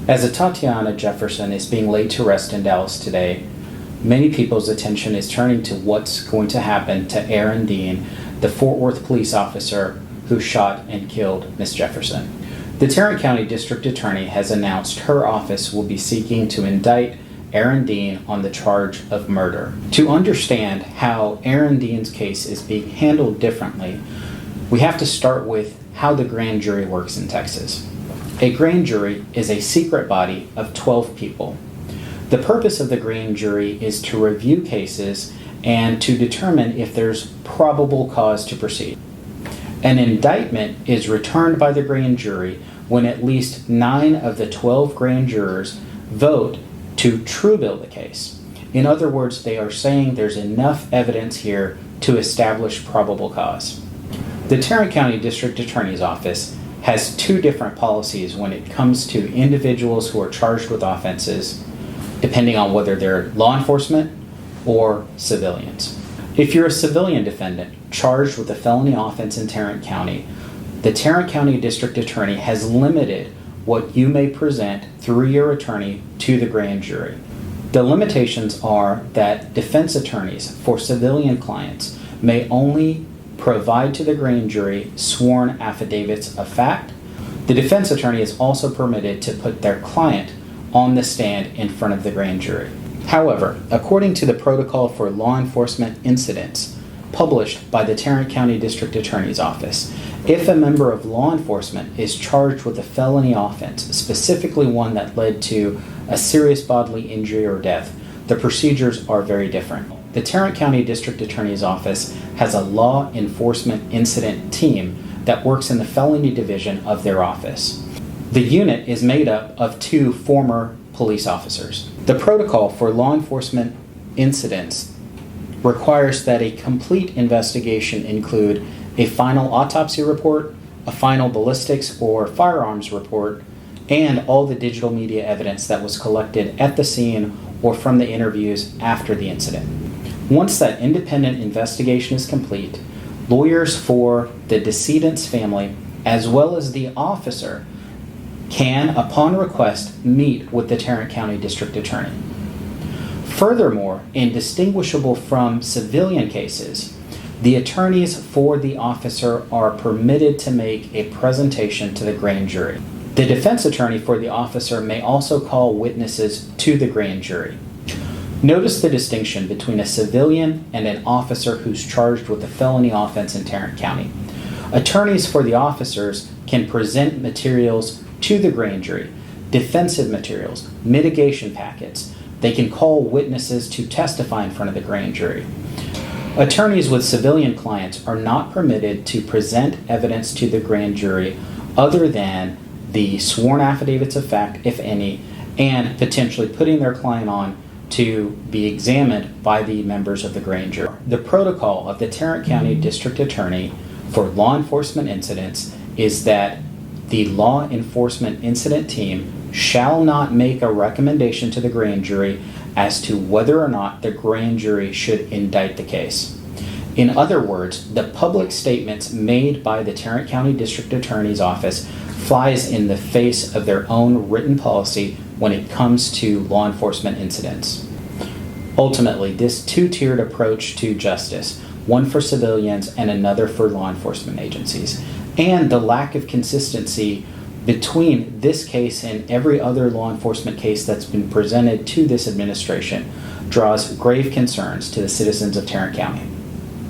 As Atatiana Jefferson is being laid to rest in Dallas today, many people's attention is turning to what's going to happen to Aaron Dean, the Fort Worth police officer who shot and killed Miss Jefferson. The Tarrant County District Attorney has announced her office will be seeking to indict Aaron Dean on the charge of murder. To understand how Aaron Dean's case is being handled differently, we have to start with how the grand jury works in Texas. A grand jury is a secret body of 12 people. The purpose of the grand jury is to review cases and to determine if there's probable cause to proceed. An indictment is returned by the grand jury when at least 9 of the 12 grand jurors vote to true bill the case. In other words, they are saying there's enough evidence here to establish probable cause. The Tarrant County District Attorney's Office has 2 different policies when it comes to individuals who are charged with offenses, depending on whether they're law enforcement or civilians. If you're a civilian defendant charged with a felony offense in Tarrant County, the Tarrant County District Attorney has limited what you may present through your attorney to the grand jury. The limitations are that defense attorneys for civilian clients may only provide to the grand jury sworn affidavits of fact. The defense attorney is also permitted to put their client on the stand in front of the grand jury. However, according to the Protocol for Law Enforcement Incidents published by the Tarrant County District Attorney's Office, if a member of law enforcement is charged with a felony offense, specifically one that led to a serious bodily injury or death, the procedures are very different. The Tarrant County District Attorney's Office has a law enforcement incident team that works in the felony division of their office. The unit is made up of 2 former police officers. The Protocol for Law Enforcement Incidents requires that a complete investigation include a final autopsy report, a final ballistics or firearms report, and all the digital media evidence that was collected at the scene or from the interviews after the incident. Once that independent investigation is complete, lawyers for the decedent's family, as well as the officer, can, upon request, meet with the Tarrant County District Attorney. Furthermore, indistinguishable from civilian cases, the attorneys for the officer are permitted to make a presentation to the grand jury. The defense attorney for the officer may also call witnesses to the grand jury. Notice the distinction between a civilian and an officer who's charged with a felony offense in Tarrant County. Attorneys for the officers can present materials to the grand jury, defensive materials, mitigation packets. They can call witnesses to testify in front of the grand jury. Attorneys with civilian clients are not permitted to present evidence to the grand jury other than the sworn affidavits of fact, if any, and potentially putting their client on to be examined by the members of the grand jury. The protocol of the Tarrant County District Attorney for law enforcement incidents is that the law enforcement incident team shall not make a recommendation to the grand jury as to whether or not the grand jury should indict the case. In other words, the public statements made by the Tarrant County District Attorney's Office flies in the face of their own written policy when it comes to law enforcement incidents. Ultimately, this 2-tiered approach to justice, one for civilians and another for law enforcement agencies, and the lack of consistency between this case and every other law enforcement case that's been presented to this administration draws grave concerns to the citizens of Tarrant County.